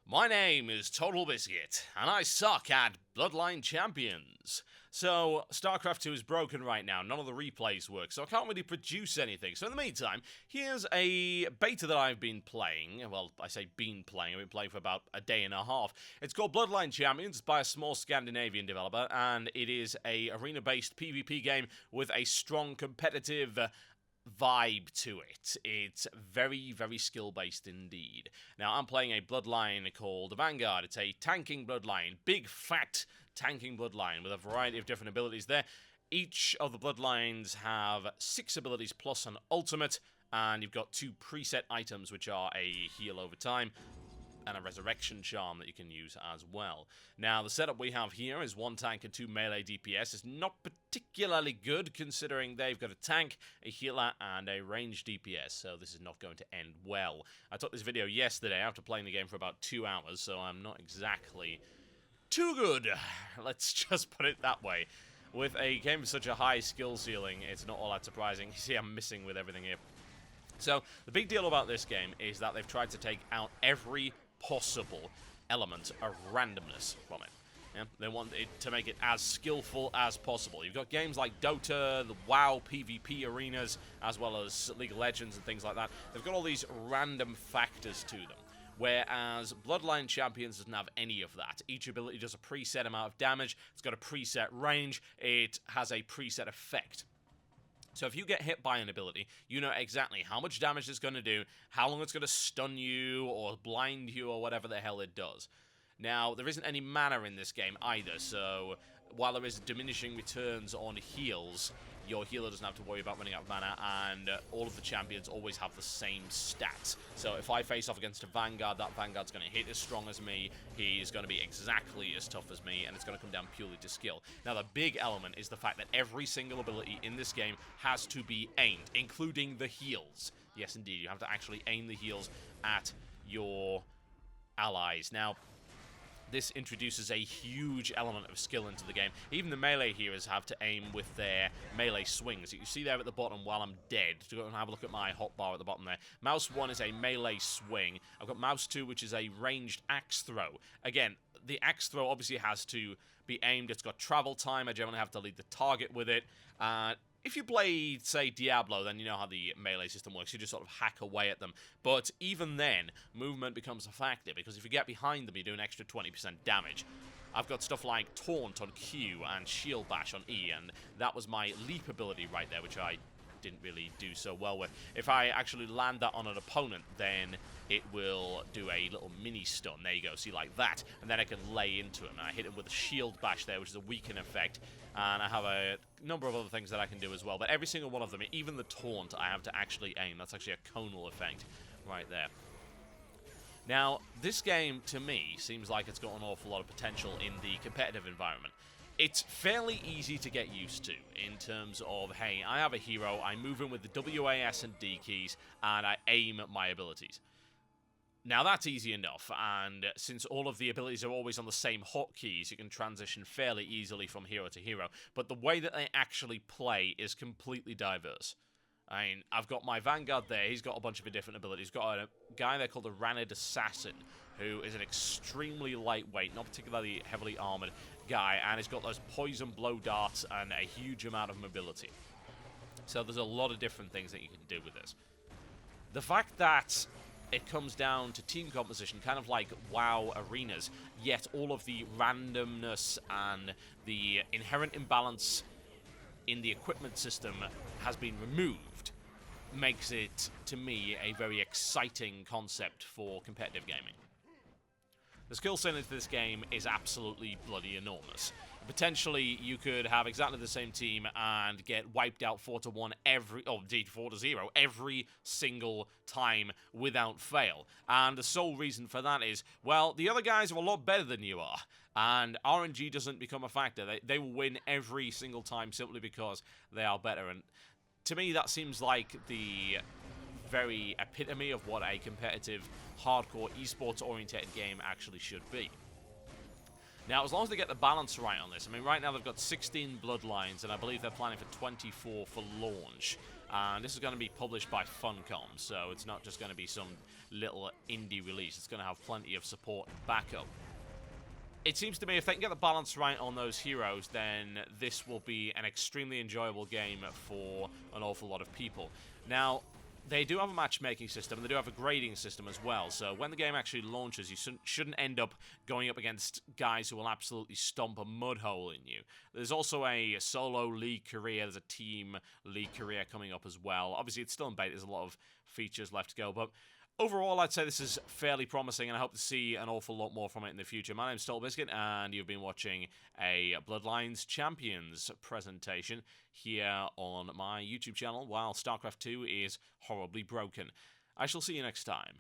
My name is Total Biscuit, and I suck at Bloodline Champions. So, Starcraft 2 is broken right now, none of the replays work, so I can't really produce anything. So in the meantime, here's a beta that I've been playing. Well, I say been playing, I've been playing for about a day and a half. It's called Bloodline Champions, it's by a small Scandinavian developer, and it is a arena-based PvP game with a strong competitive vibe to it. It's very, very skill-based indeed. Now, I'm playing a bloodline called Vanguard. It's a tanking bloodline, big, fat tanking bloodline with a variety of different abilities there. Each of the bloodlines have 6 abilities plus an ultimate, and you've got 2 preset items, which are a heal over time and a resurrection charm that you can use as well. Now, the setup we have here is 1 tank and 2 melee DPS. It's not particularly good, considering they've got a tank, a healer, and a ranged DPS, so this is not going to end well. I took this video yesterday after playing the game for about 2 hours, so I'm not exactly too good. Let's just put it that way. With a game with such a high skill ceiling, it's not all that surprising. You see, I'm missing with everything here. So, the big deal about this game is that they've tried to take out every possible element of randomness from it. Yeah? They want it to make it as skillful as possible. You've got games like Dota, the WoW PvP arenas, as well as League of Legends and things like that. They've got all these random factors to them. Whereas Bloodline Champions doesn't have any of that. Each ability does a preset amount of damage, it's got a preset range, it has a preset effect. So if you get hit by an ability, you know exactly how much damage it's going to do, how long it's going to stun you, or blind you, or whatever the hell it does. Now, there isn't any mana in this game either, so while there is diminishing returns on heals, your healer doesn't have to worry about running out of mana, and all of the champions always have the same stats. So if I face off against a Vanguard, that Vanguard's going to hit as strong as me, he's going to be exactly as tough as me, and it's going to come down purely to skill. Now, the big element is the fact that every single ability in this game has to be aimed, including the heals. Yes, indeed, you have to actually aim the heals at your allies. Now, this introduces a huge element of skill into the game. Even the melee heroes have to aim with their melee swings. You see there at the bottom while I'm dead. To go and have a look at my hotbar at the bottom there. Mouse 1 is a melee swing. I've got mouse 2, which is a ranged axe throw. Again, the axe throw obviously has to be aimed. It's got travel time. I generally have to lead the target with it. If you play, say, Diablo, then you know how the melee system works. You just sort of hack away at them. But even then, movement becomes a factor, because if you get behind them, you do an extra 20% damage. I've got stuff like Taunt on Q and Shield Bash on E, and that was my leap ability right there, which I didn't really do so well with. If I actually land that on an opponent, then it will do a little mini stun. There you go, see, like that. And then I can lay into him. I hit him with a shield bash there, which is a weaken effect. And I have a number of other things that I can do as well. But every single one of them, even the taunt, I have to actually aim. That's actually a conal effect right there. Now, this game, to me, seems like it's got an awful lot of potential in the competitive environment. It's fairly easy to get used to in terms of, hey, I have a hero, I move in with the WAS and D keys, and I aim my abilities. Now, that's easy enough, and since all of the abilities are always on the same hotkeys, you can transition fairly easily from hero to hero. But the way that they actually play is completely diverse. I mean, I've got my Vanguard there, he's got a bunch of different abilities. He's got a guy there called a Ranid Assassin, who is an extremely lightweight, not particularly heavily armored guy, and he's got those poison blow darts and a huge amount of mobility. So there's a lot of different things that you can do with this. The fact that it comes down to team composition, kind of like WoW arenas, yet all of the randomness and the inherent imbalance in the equipment system has been removed, makes it, to me, a very exciting concept for competitive gaming. The skill ceiling to this game is absolutely bloody enormous. Potentially, you could have exactly the same team and get wiped out 4-1 every, or indeed 4-0 every single time without fail. And the sole reason for that is, well, the other guys are a lot better than you are, and RNG doesn't become a factor. They will win every single time simply because they are better. And to me, that seems like the very epitome of what a competitive, hardcore, esports-oriented game actually should be. Now, as long as they get the balance right on this, I mean, right now they've got 16 Bloodlines, and I believe they're planning for 24 for launch. And this is going to be published by Funcom, so it's not just going to be some little indie release. It's going to have plenty of support and backup. It seems to me if they can get the balance right on those heroes, then this will be an extremely enjoyable game for an awful lot of people. Now, they do have a matchmaking system, and they do have a grading system as well, so when the game actually launches, you shouldn't end up going up against guys who will absolutely stomp a mud hole in you. There's also a solo league career, there's a team league career coming up as well. Obviously, it's still in beta, there's a lot of features left to go, but overall, I'd say this is fairly promising, and I hope to see an awful lot more from it in the future. My name's Biscuit, and you've been watching a Bloodlines Champions presentation here on my YouTube channel, while Starcraft 2 is horribly broken. I shall see you next time.